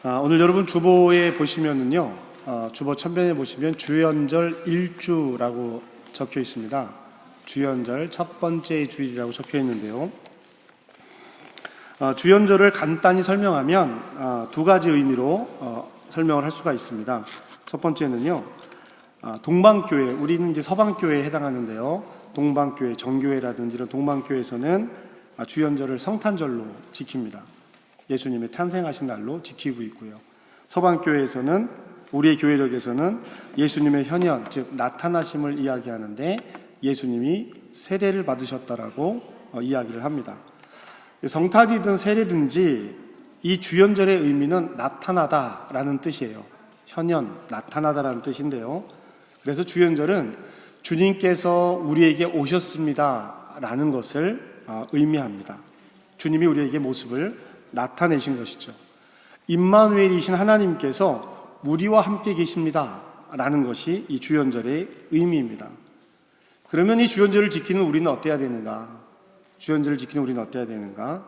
오늘 여러분 주보에 보시면은요, 주보 천변에 보시면 주연절 일주라고 적혀 있습니다. 주연절 첫 번째 주일이라고 적혀 있는데요. 주연절을 간단히 설명하면 두 가지 의미로 설명을 할 수가 있습니다. 첫 번째는요, 동방교회, 우리는 이제 서방교회에 해당하는데요. 동방교회, 정교회라든지 이런 동방교회에서는 주연절을 성탄절로 지킵니다. 예수님의 탄생하신 날로 지키고 있고요. 서방교회에서는, 우리의 교회력에서는 예수님의 현현, 즉 나타나심을 이야기하는데 예수님이 세례를 받으셨다라고 이야기를 합니다. 성탄이든 세례든지 이 주연절의 의미는 나타나다라는 뜻이에요. 현현, 나타나다라는 뜻인데요. 그래서 주연절은 주님께서 우리에게 오셨습니다라는 것을 의미합니다. 주님이 우리에게 모습을 나타내신 것이죠. 임마누엘이신 하나님께서 우리와 함께 계십니다 라는 것이 이 주연절의 의미입니다. 그러면 이 주연절을 지키는 우리는 어때야 되는가? 주연절을 지키는 우리는 어때야 되는가?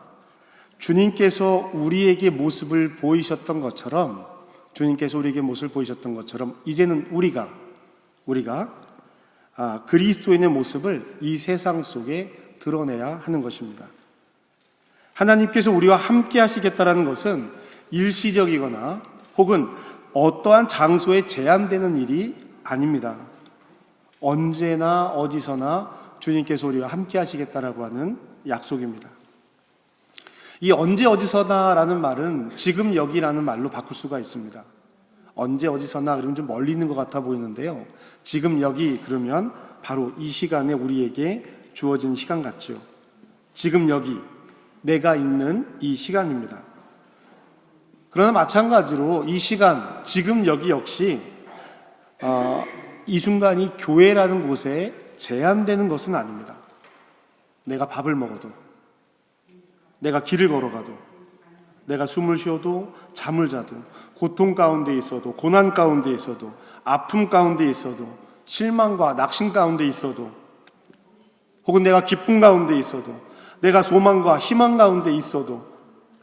주님께서 우리에게 모습을 보이셨던 것처럼, 주님께서 우리에게 모습을 보이셨던 것처럼 이제는 우리가 그리스도인의 모습을 이 세상 속에 드러내야 하는 것입니다. 하나님께서 우리와 함께 하시겠다는 것은 일시적이거나 혹은 어떠한 장소에 제한되는 일이 아닙니다. 언제나 어디서나 주님께서 우리와 함께 하시겠다라고 하는 약속입니다. 이 언제 어디서나라는 말은 지금 여기라는 말로 바꿀 수가 있습니다. 언제 어디서나 그러면 좀 멀리 있는 것 같아 보이는데요. 지금 여기 그러면 바로 이 시간에 우리에게 주어진 시간 같죠. 지금 여기 내가 있는 이 시간입니다. 그러나 마찬가지로 이 시간, 지금 여기 역시 이 순간이 교회라는 곳에 제한되는 것은 아닙니다. 내가 밥을 먹어도, 내가 길을 걸어가도, 내가 숨을 쉬어도, 잠을 자도, 고통 가운데 있어도, 고난 가운데 있어도, 아픔 가운데 있어도, 실망과 낙심 가운데 있어도, 혹은 내가 기쁨 가운데 있어도, 내가 소망과 희망 가운데 있어도,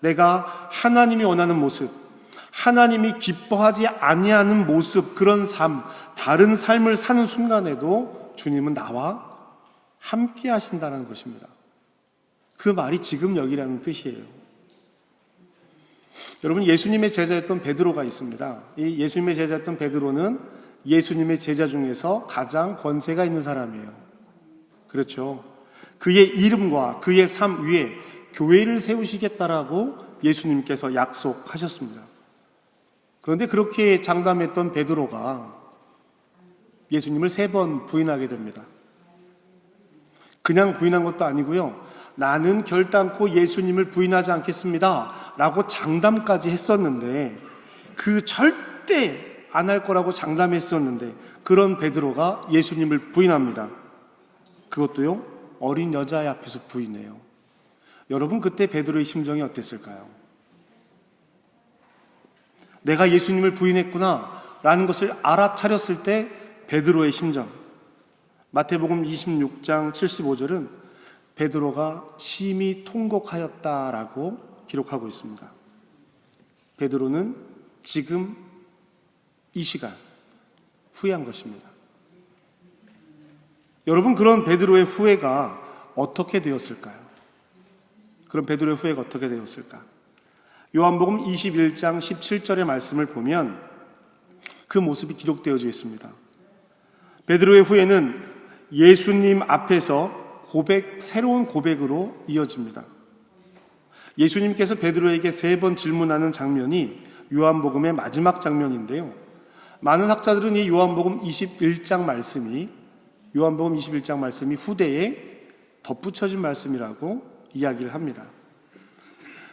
내가 하나님이 원하는 모습, 하나님이 기뻐하지 아니하는 모습, 그런 삶, 다른 삶을 사는 순간에도 주님은 나와 함께 하신다는 것입니다. 그 말이 지금 여기라는 뜻이에요. 여러분, 예수님의 제자였던 베드로가 있습니다. 이 예수님의 제자였던 베드로는 예수님의 제자 중에서 가장 권세가 있는 사람이에요. 그렇죠. 그의 이름과 그의 삶 위에 교회를 세우시겠다라고 예수님께서 약속하셨습니다. 그런데 그렇게 장담했던 베드로가 예수님을 3번 부인하게 됩니다. 그냥 부인한 것도 아니고요. 나는 결단코 예수님을 부인하지 않겠습니다 라고 장담까지 했었는데, 그 절대 안 할 거라고 장담했었는데 그런 베드로가 예수님을 부인합니다. 그것도요, 어린 여자의 앞에서 부인해요. 여러분, 그때 베드로의 심정이 어땠을까요? 내가 예수님을 부인했구나 라는 것을 알아차렸을 때 베드로의 심정, 마태복음 26장 75절은 베드로가 심히 통곡하였다라고 기록하고 있습니다. 베드로는 지금 이 시간 후회한 것입니다. 여러분, 그런 베드로의 후회가 어떻게 되었을까요? 그런 베드로의 후회가 어떻게 되었을까? 요한복음 21장 17절의 말씀을 보면 그 모습이 기록되어져 있습니다. 베드로의 후회는 예수님 앞에서 새로운 고백으로 이어집니다. 예수님께서 베드로에게 3번 질문하는 장면이 요한복음의 마지막 장면인데요. 많은 학자들은 이 요한복음 21장 말씀이 후대에 덧붙여진 말씀이라고 이야기를 합니다.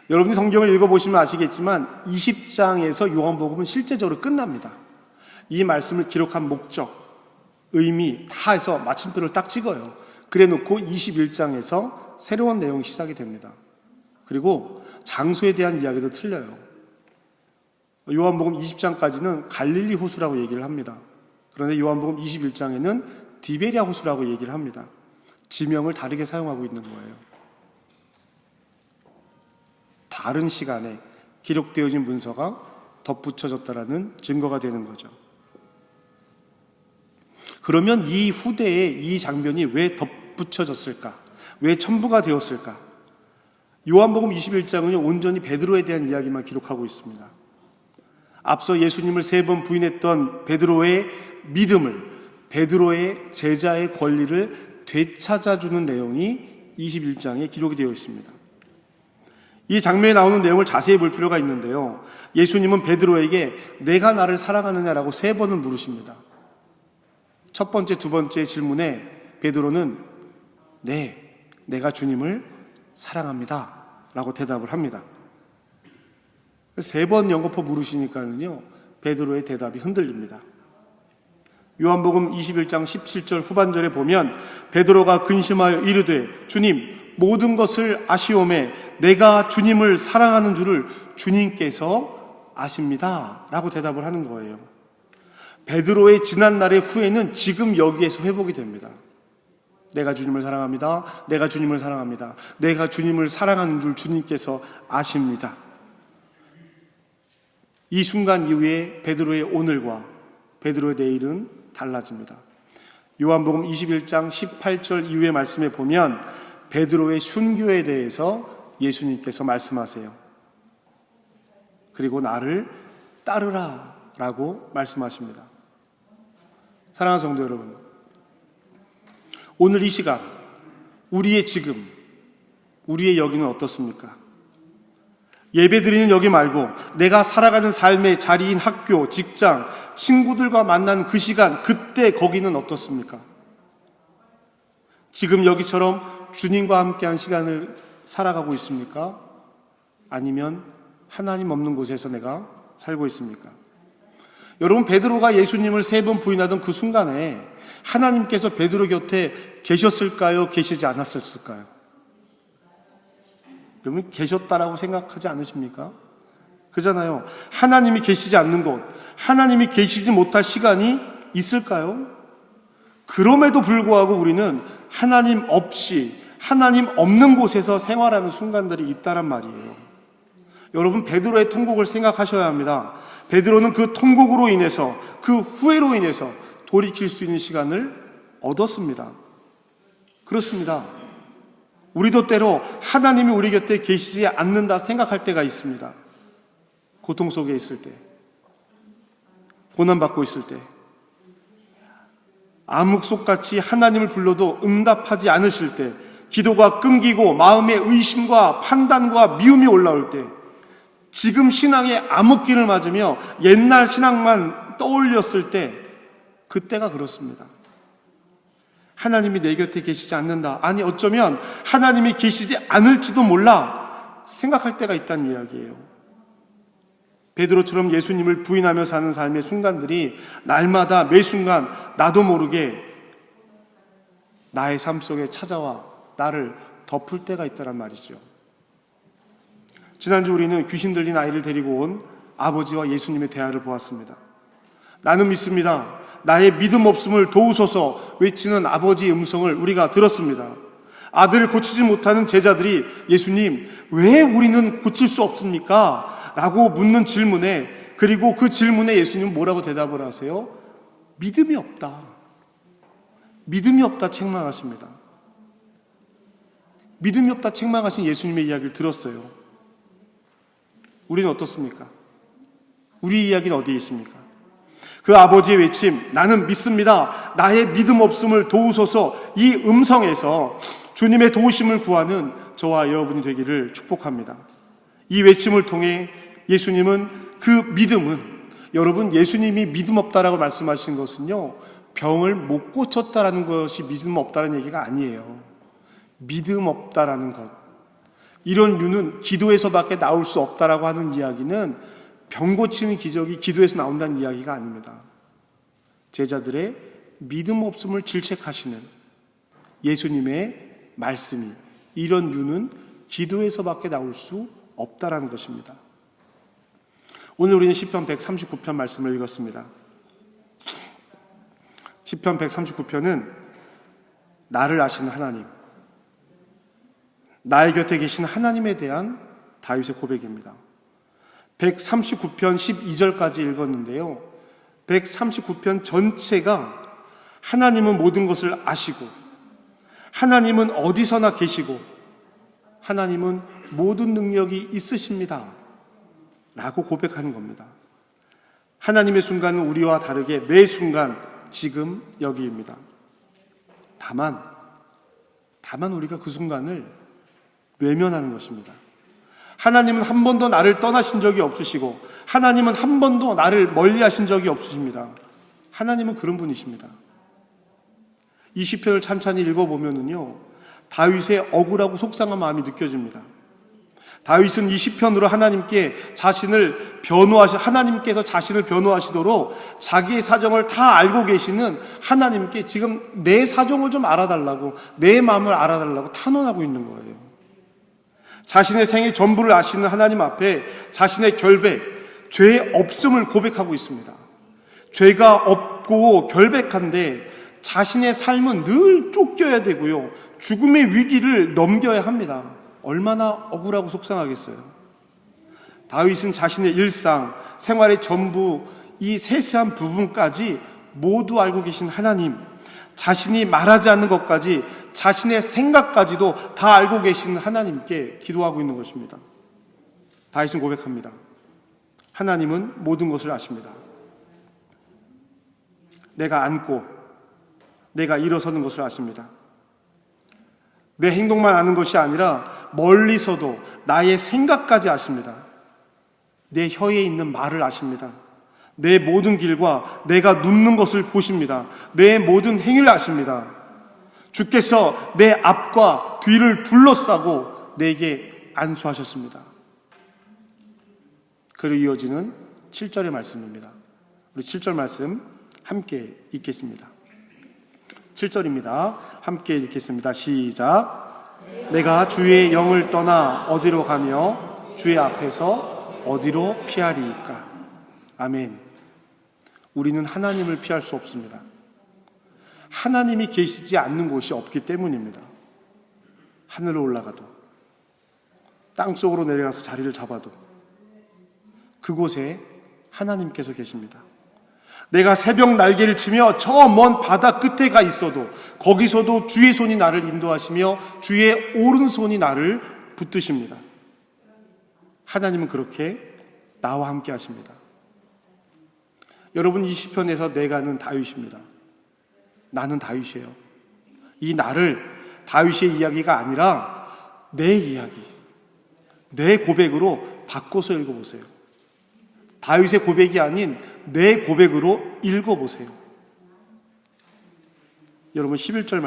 여러분이 성경을 읽어보시면 아시겠지만 20장에서 요한복음은 실제적으로 끝납니다. 이 말씀을 기록한 목적, 의미 다 해서 마침표를 딱 찍어요. 그래 놓고 21장에서 새로운 내용이 시작이 됩니다. 그리고 장소에 대한 이야기도 틀려요. 요한복음 20장까지는 갈릴리 호수라고 얘기를 합니다. 그런데 요한복음 21장에는 디베랴 호수라고 얘기를 합니다. 지명을 다르게 사용하고 있는 거예요. 다른 시간에 기록되어진 문서가 덧붙여졌다라는 증거가 되는 거죠. 그러면 이 후대에 이 장면이 왜 덧붙여졌을까? 왜 첨부가 되었을까? 요한복음 21장은요, 온전히 베드로에 대한 이야기만 기록하고 있습니다. 앞서 예수님을 3번 부인했던 베드로의 믿음을, 베드로의 제자의 권리를 되찾아주는 내용이 21장에 기록이 되어 있습니다. 이 장면에 나오는 내용을 자세히 볼 필요가 있는데요, 예수님은 베드로에게 내가 나를 사랑하느냐라고 3번을 물으십니다. 첫 번째, 두 번째 질문에 베드로는 네, 내가 주님을 사랑합니다 라고 대답을 합니다. 3번 연거푸 물으시니까는요, 베드로의 대답이 흔들립니다. 요한복음 21장 17절 후반절에 보면 베드로가 근심하여 이르되 주님, 모든 것을 아시오매 내가 주님을 사랑하는 줄을 주님께서 아십니다 라고 대답을 하는 거예요. 베드로의 지난날의 후회는 지금 여기에서 회복이 됩니다. 내가 주님을 사랑합니다. 내가 주님을 사랑합니다. 내가 주님을 사랑하는 줄 주님께서 아십니다. 이 순간 이후에 베드로의 오늘과 베드로의 내일은 달라집니다. 요한복음 21장 18절 이후의 말씀에 보면 베드로의 순교에 대해서 예수님께서 말씀하세요. 그리고 나를 따르라 라고 말씀하십니다. 사랑하는 성도 여러분, 오늘 이 시간, 우리의 지금, 우리의 여기는 어떻습니까? 예배드리는 여기 말고 내가 살아가는 삶의 자리인 학교, 직장, 친구들과 만나는 그 시간, 그때 거기는 어떻습니까? 지금 여기처럼 주님과 함께한 시간을 살아가고 있습니까? 아니면 하나님 없는 곳에서 내가 살고 있습니까? 여러분, 베드로가 예수님을 3번 부인하던 그 순간에 하나님께서 베드로 곁에 계셨을까요? 계시지 않았을까요? 여러분, 계셨다라고 생각하지 않으십니까? 그잖아요. 하나님이 계시지 않는 곳, 하나님이 계시지 못할 시간이 있을까요? 그럼에도 불구하고 우리는 하나님 없이, 하나님 없는 곳에서 생활하는 순간들이 있다란 말이에요. 여러분, 베드로의 통곡을 생각하셔야 합니다. 베드로는 그 통곡으로 인해서, 그 후회로 인해서 돌이킬 수 있는 시간을 얻었습니다. 그렇습니다. 우리도 때로 하나님이 우리 곁에 계시지 않는다 생각할 때가 있습니다. 고통 속에 있을 때, 고난받고 있을 때, 암흑속같이 하나님을 불러도 응답하지 않으실 때, 기도가 끊기고 마음에 의심과 판단과 미움이 올라올 때, 지금 신앙의 암흑기를 맞으며 옛날 신앙만 떠올렸을 때, 그때가 그렇습니다. 하나님이 내 곁에 계시지 않는다, 아니 어쩌면 하나님이 계시지 않을지도 몰라 생각할 때가 있다는 이야기예요. 베드로처럼 예수님을 부인하며 사는 삶의 순간들이 날마다 매 순간 나도 모르게 나의 삶 속에 찾아와 나를 덮을 때가 있다란 말이죠. 지난주 우리는 귀신 들린 아이를 데리고 온 아버지와 예수님의 대화를 보았습니다. 나는 믿습니다. 나의 믿음 없음을 도우소서 외치는 아버지의 음성을 우리가 들었습니다. 아들을 고치지 못하는 제자들이 예수님, 왜 우리는 고칠 수 없습니까? 라고 묻는 질문에, 그리고 그 질문에 예수님은 뭐라고 대답을 하세요? 믿음이 없다. 믿음이 없다 책망하십니다. 믿음이 없다 책망하신 예수님의 이야기를 들었어요. 우리는 어떻습니까? 우리 이야기는 어디에 있습니까? 그 아버지의 외침, 나는 믿습니다. 나의 믿음 없음을 도우소서, 이 음성에서 주님의 도우심을 구하는 저와 여러분이 되기를 축복합니다. 이 외침을 통해 예수님은 그 믿음은, 여러분, 예수님이 믿음 없다라고 말씀하신 것은요, 병을 못 고쳤다라는 것이 믿음 없다는 얘기가 아니에요. 믿음 없다라는 것, 이런 유는 기도에서밖에 나올 수 없다라고 하는 이야기는 병 고치는 기적이 기도에서 나온다는 이야기가 아닙니다. 제자들의 믿음 없음을 질책하시는 예수님의 말씀이, 이런 유는 기도에서밖에 나올 수 없다라는 것입니다. 오늘 우리는 시편 139편 말씀을 읽었습니다. 시편 139편은 나를 아시는 하나님, 나의 곁에 계신 하나님에 대한 다윗의 고백입니다. 139편 12절까지 읽었는데요. 139편 전체가 하나님은 모든 것을 아시고, 하나님은 어디서나 계시고, 하나님은 모든 능력이 있으십니다 라고 고백하는 겁니다. 하나님의 순간은 우리와 다르게 매 순간 지금 여기입니다. 다만 우리가 그 순간을 외면하는 것입니다. 하나님은 한 번도 나를 떠나신 적이 없으시고, 하나님은 한 번도 나를 멀리 하신 적이 없으십니다. 하나님은 그런 분이십니다. 이 시편을 찬찬히 읽어보면은요, 다윗의 억울하고 속상한 마음이 느껴집니다. 다윗은 이 시편으로 하나님께서 자신을 변호하시도록 자기의 사정을 다 알고 계시는 하나님께 지금 내 사정을 좀 알아달라고, 내 마음을 알아달라고 탄원하고 있는 거예요. 자신의 생애 전부를 아시는 하나님 앞에 자신의 결백, 죄의 없음을 고백하고 있습니다. 죄가 없고 결백한데 자신의 삶은 늘 쫓겨야 되고요, 죽음의 위기를 넘겨야 합니다. 얼마나 억울하고 속상하겠어요. 다윗은 자신의 일상, 생활의 전부, 이 세세한 부분까지 모두 알고 계신 하나님, 자신이 말하지 않는 것까지, 자신의 생각까지도 다 알고 계신 하나님께 기도하고 있는 것입니다. 다윗은 고백합니다. 하나님은 모든 것을 아십니다. 내가 앉고 내가 일어서는 것을 아십니다. 내 행동만 아는 것이 아니라 멀리서도 나의 생각까지 아십니다. 내 혀에 있는 말을 아십니다. 내 모든 길과 내가 눕는 것을 보십니다. 내 모든 행위를 아십니다. 주께서 내 앞과 뒤를 둘러싸고 내게 안수하셨습니다. 그리고 이어지는 7절의 말씀입니다. 우리 7절 말씀 함께 읽겠습니다. 7절입니다. 함께 읽겠습니다. 시작. 내가 주의 영을 떠나 어디로 가며 주의 앞에서 어디로 피하리이까. 아멘. 우리는 하나님을 피할 수 없습니다. 하나님이 계시지 않는 곳이 없기 때문입니다. 하늘로 올라가도, 땅속으로 내려가서 자리를 잡아도 그곳에 하나님께서 계십니다. 내가 새벽 날개를 치며 저 먼 바다 끝에 가 있어도 거기서도 주의 손이 나를 인도하시며 주의 오른손이 나를 붙드십니다. 하나님은 그렇게 나와 함께 하십니다. 여러분, 이 시편에서 내가는 다윗입니다. 나는 다윗이에요. 이 나를 다윗의 이야기가 아니라 내 이야기, 내 고백으로 바꿔서 읽어보세요. 다윗의 고백이 아닌 내 고백으로 읽어보세요. 여러분, 11절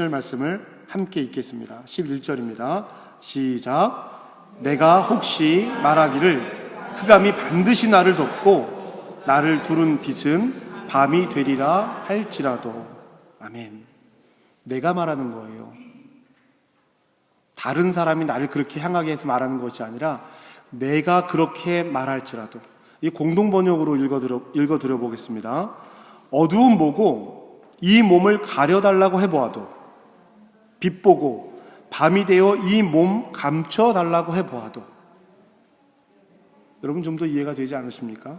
말씀을 함께 읽겠습니다. 11절입니다. 시작. 내가 혹시 말하기를 흑암이 반드시 나를 덮고 나를 두른 빛은 밤이 되리라 할지라도. 아멘. 내가 말하는 거예요. 다른 사람이 나를 그렇게 향하게 해서 말하는 것이 아니라 내가 그렇게 말할지라도. 이 공동번역으로 읽어드려 보겠습니다. 어두움 보고 이 몸을 가려달라고 해보아도, 빛 보고 밤이 되어 이 몸 감춰달라고 해보아도. 여러분, 좀 더 이해가 되지 않으십니까?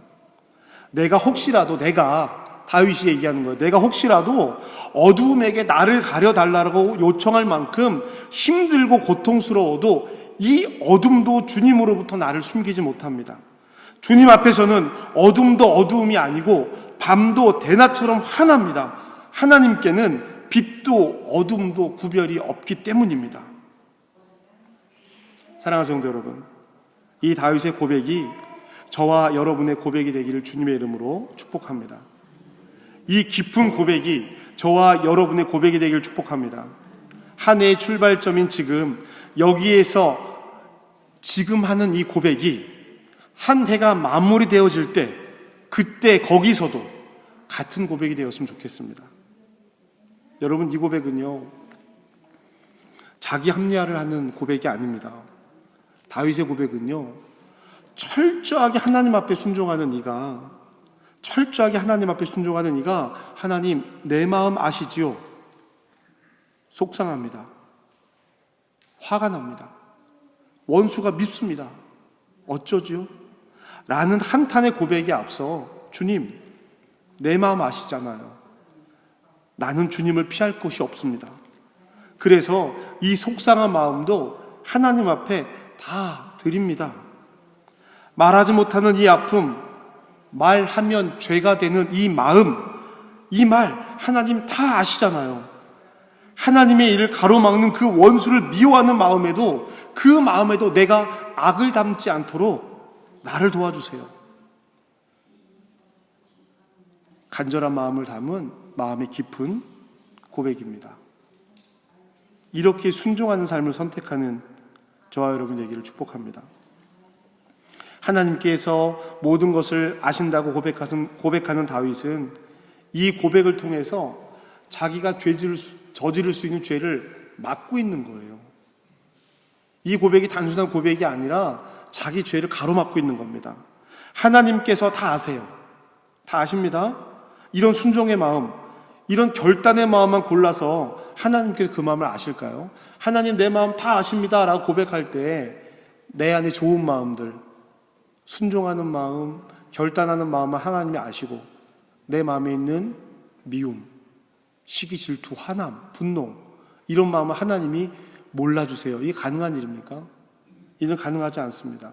내가 혹시라도, 내가 다윗이 얘기하는 거예요. 내가 혹시라도 어두움에게 나를 가려달라고 요청할 만큼 힘들고 고통스러워도 이 어둠도 주님으로부터 나를 숨기지 못합니다. 주님 앞에서는 어둠도 어두움이 아니고 밤도 대낮처럼 환합니다. 하나님께는 빛도 어둠도 구별이 없기 때문입니다. 사랑하는 성도 여러분, 이 다윗의 고백이 저와 여러분의 고백이 되기를 주님의 이름으로 축복합니다. 이 깊은 고백이 저와 여러분의 고백이 되기를 축복합니다. 한 해의 출발점인 지금, 여기에서 지금 하는 이 고백이 한 해가 마무리되어질 때, 그때 거기서도 같은 고백이 되었으면 좋겠습니다. 여러분, 이 고백은요, 자기 합리화를 하는 고백이 아닙니다. 다윗의 고백은요, 철저하게 하나님 앞에 순종하는 이가, 하나님 내 마음 아시지요? 속상합니다. 화가 납니다. 원수가 밉습니다. 어쩌죠? 라는 한탄의 고백에 앞서 주님, 내 마음 아시잖아요. 나는 주님을 피할 곳이 없습니다. 그래서 이 속상한 마음도 하나님 앞에 다 드립니다. 말하지 못하는 이 아픔, 말하면 죄가 되는 이 마음, 이 말 하나님 다 아시잖아요. 하나님의 일을 가로막는 그 원수를 미워하는 마음에도, 그 마음에도 내가 악을 담지 않도록 나를 도와주세요. 간절한 마음을 담은 마음의 깊은 고백입니다. 이렇게 순종하는 삶을 선택하는 저와 여러분 되기를 축복합니다. 하나님께서 모든 것을 아신다고 고백하는 다윗은 이 고백을 통해서 자기가 저지를 수 있는 죄를 막고 있는 거예요. 이 고백이 단순한 고백이 아니라 자기 죄를 가로막고 있는 겁니다. 하나님께서 다 아세요. 다 아십니다. 이런 순종의 마음, 이런 결단의 마음만 골라서 하나님께서 그 마음을 아실까요? 하나님 내 마음 다 아십니다 라고 고백할 때 내 안에 좋은 마음들, 순종하는 마음, 결단하는 마음을 하나님이 아시고 내 마음에 있는 미움, 시기, 질투, 화남, 분노, 이런 마음을 하나님이 몰라주세요. 이게 가능한 일입니까? 이는 가능하지 않습니다.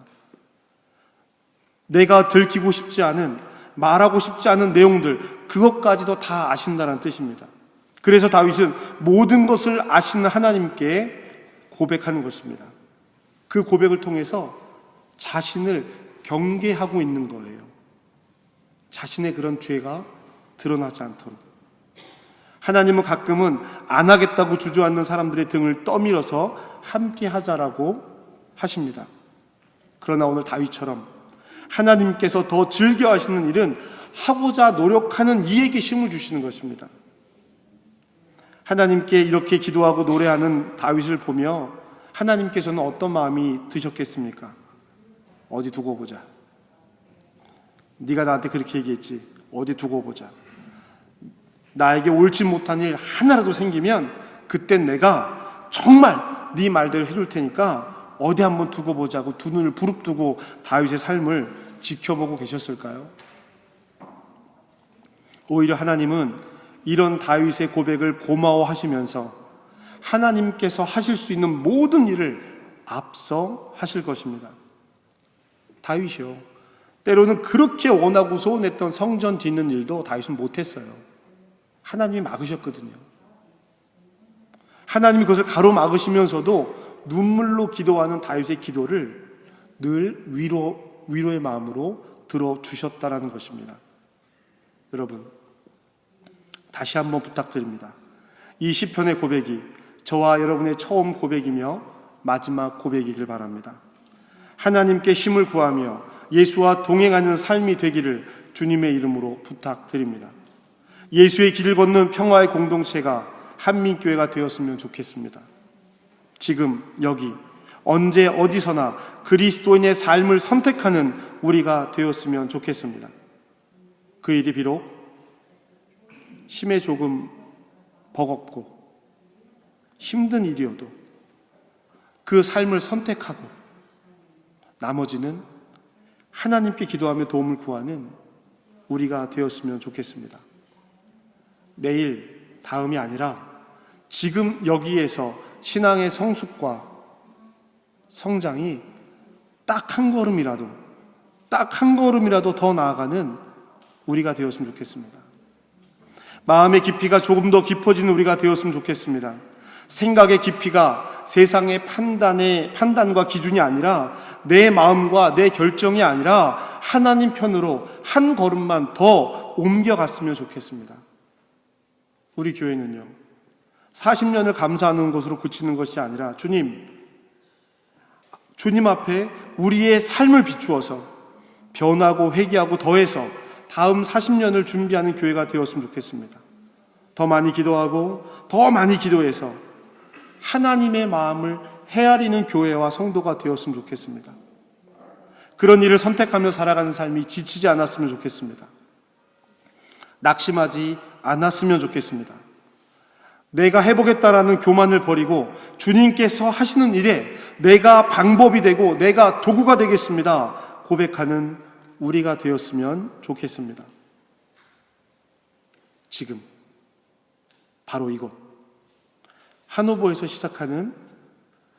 내가 들키고 싶지 않은, 말하고 싶지 않은 내용들, 그것까지도 다 아신다는 뜻입니다. 그래서 다윗은 모든 것을 아시는 하나님께 고백하는 것입니다. 그 고백을 통해서 자신을 경계하고 있는 거예요. 자신의 그런 죄가 드러나지 않도록. 하나님은 가끔은 안 하겠다고 주저앉는 사람들의 등을 떠밀어서 함께 하자라고 하십니다. 그러나 오늘 다윗처럼 하나님께서 더 즐겨 하시는 일은 하고자 노력하는 이에게 힘을 주시는 것입니다. 하나님께 이렇게 기도하고 노래하는 다윗을 보며 하나님께서는 어떤 마음이 드셨겠습니까? 어디 두고 보자. 네가 나한테 그렇게 얘기했지. 어디 두고 보자. 나에게 옳지 못한 일 하나라도 생기면 그땐 내가 정말 네 말대로 해줄 테니까 어디 한번 두고 보자고 두 눈을 부릅뜨고 다윗의 삶을 지켜보고 계셨을까요? 오히려 하나님은 이런 다윗의 고백을 고마워하시면서 하나님께서 하실 수 있는 모든 일을 앞서 하실 것입니다. 다윗이요, 때로는 그렇게 원하고 소원했던 성전 짓는 일도 다윗은 못했어요. 하나님이 막으셨거든요. 하나님이 그것을 가로막으시면서도 눈물로 기도하는 다윗의 기도를 늘 위로의 마음으로 들어주셨다라는 것입니다. 여러분, 다시 한번 부탁드립니다. 이 시편의 고백이 저와 여러분의 처음 고백이며 마지막 고백이길 바랍니다. 하나님께 힘을 구하며 예수와 동행하는 삶이 되기를 주님의 이름으로 부탁드립니다. 예수의 길을 걷는 평화의 공동체가 한민교회가 되었으면 좋겠습니다. 지금 여기 언제 어디서나 그리스도인의 삶을 선택하는 우리가 되었으면 좋겠습니다. 그 일이 비록 힘에 조금 버겁고 힘든 일이어도 그 삶을 선택하고 나머지는 하나님께 기도하며 도움을 구하는 우리가 되었으면 좋겠습니다. 내일, 다음이 아니라 지금 여기에서 신앙의 성숙과 성장이 딱 한 걸음이라도 더 나아가는 우리가 되었으면 좋겠습니다. 마음의 깊이가 조금 더 깊어지는 우리가 되었으면 좋겠습니다. 생각의 깊이가 세상의 판단과 기준이 아니라 내 마음과 내 결정이 아니라 하나님 편으로 한 걸음만 더 옮겨갔으면 좋겠습니다. 우리 교회는요, 40년을 감사하는 것으로 그치는 것이 아니라 주님 앞에 우리의 삶을 비추어서 변하고 회개하고 더해서 다음 40년을 준비하는 교회가 되었으면 좋겠습니다. 더 많이 기도하고 더 많이 기도해서 하나님의 마음을 헤아리는 교회와 성도가 되었으면 좋겠습니다. 그런 일을 선택하며 살아가는 삶이 지치지 않았으면 좋겠습니다. 낙심하지 않았으면 좋겠습니다. 내가 해보겠다라는 교만을 버리고 주님께서 하시는 일에 내가 방법이 되고 내가 도구가 되겠습니다 고백하는 우리가 되었으면 좋겠습니다. 지금 바로 이곳 한오보에서 시작하는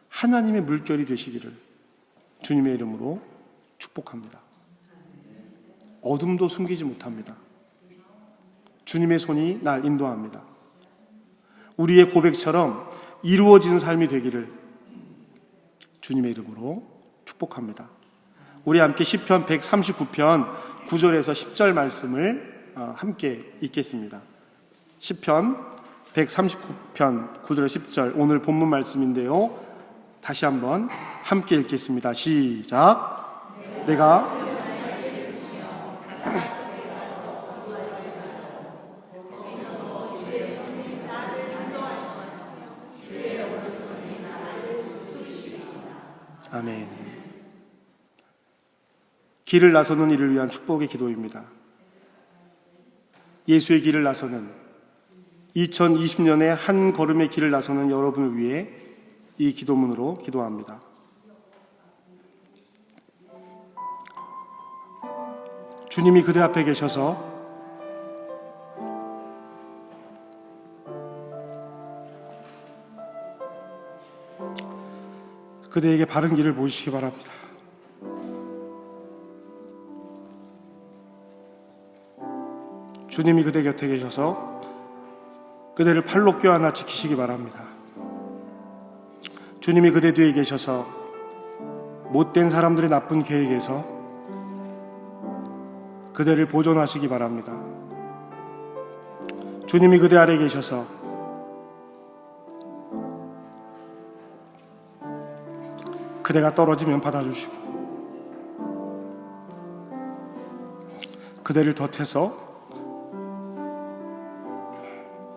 하나님의 물결이 되시기를 주님의 이름으로 축복합니다. 어둠도 숨기지 못합니다. 주님의 손이 날 인도합니다. 우리의 고백처럼 이루어지는 삶이 되기를 주님의 이름으로 축복합니다. 우리 함께 시편 139편 9절에서 10절 말씀을 함께 읽겠습니다. 시편 139편 9절 10절 오늘 본문 말씀인데요. 다시 한번 함께 읽겠습니다. 시작. 내가 아멘. 길을 나서는 이를 위한 축복의 기도입니다. 예수의 길을 나서는 2020년에 한 걸음의 길을 나서는 여러분을 위해 이 기도문으로 기도합니다. 주님이 그대 앞에 계셔서 그대에게 바른 길을 보이시기 바랍니다. 주님이 그대 곁에 계셔서 그대를 팔로 껴안아 지키시기 바랍니다. 주님이 그대 뒤에 계셔서 못된 사람들의 나쁜 계획에서 그대를 보존하시기 바랍니다. 주님이 그대 아래 계셔서 그대가 떨어지면 받아주시고 그대를 덧해서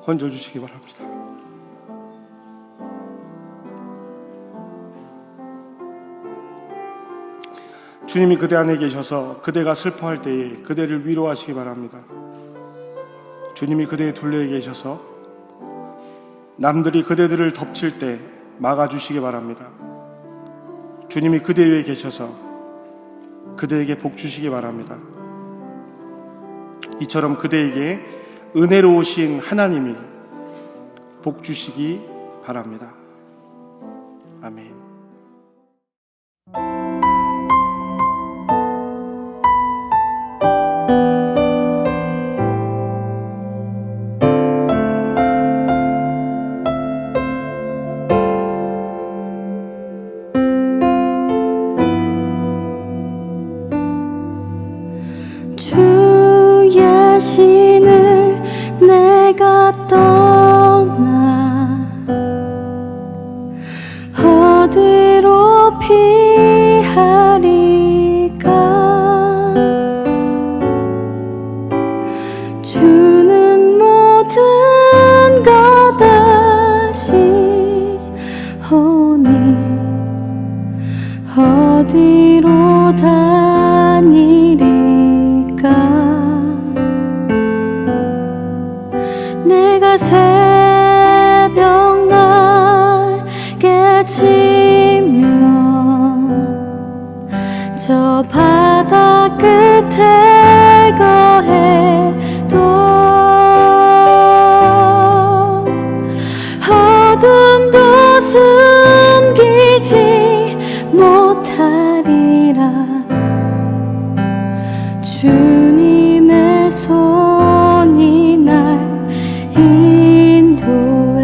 건져주시기 바랍니다. 주님이 그대 안에 계셔서 그대가 슬퍼할 때에 그대를 위로하시기 바랍니다. 주님이 그대의 둘레에 계셔서 남들이 그대들을 덮칠 때 막아주시기 바랍니다. 주님이 그대 위에 계셔서 그대에게 복 주시기 바랍니다. 이처럼 그대에게 은혜로우신 하나님이 복 주시기 바랍니다. 아멘. 주의 신을 내가 떠나 어디로 피하리까. 주는 모든 것 아시오니 어디로 다니리까. 내가 새벽 날개 치면 저 바다 끝에 거해도 어둠도 숨기지 못하리라. 주님의 손이 날 인도해.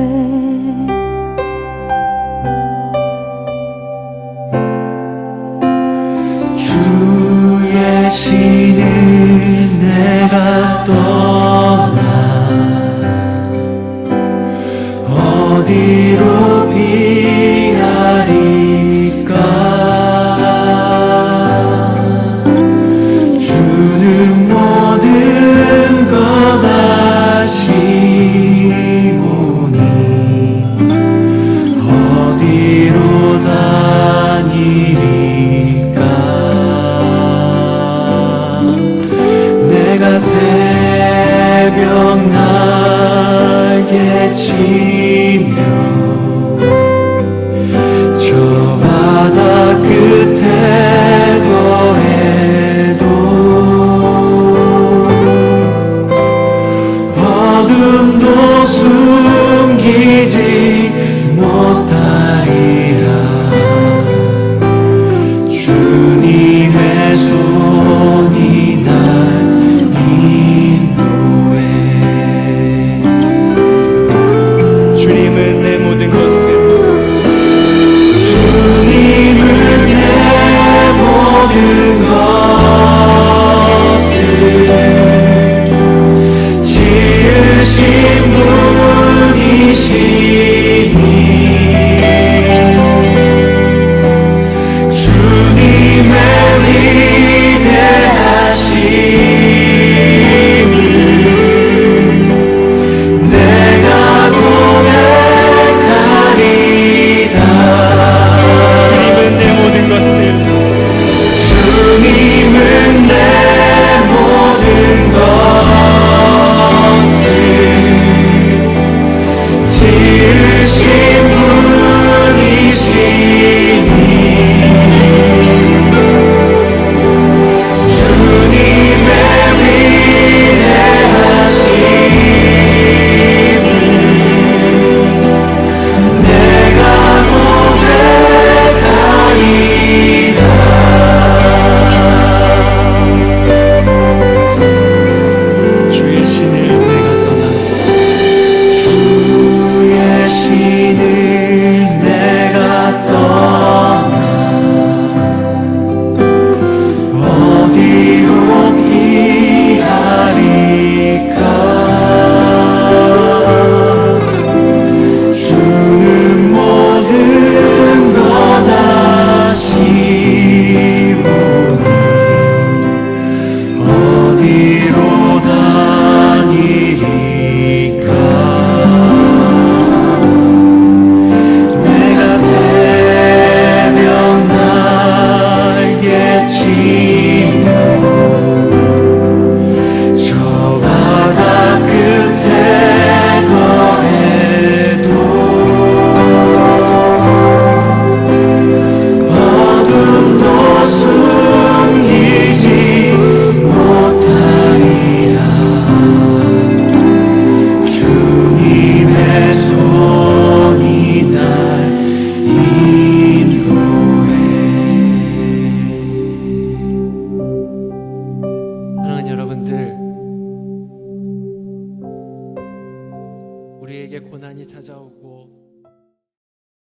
주의 신을 내가 떠나 어디로 피하리까. 주는 모든 것 아시오니 어디로 다니리까. 내가 새벽 날개 치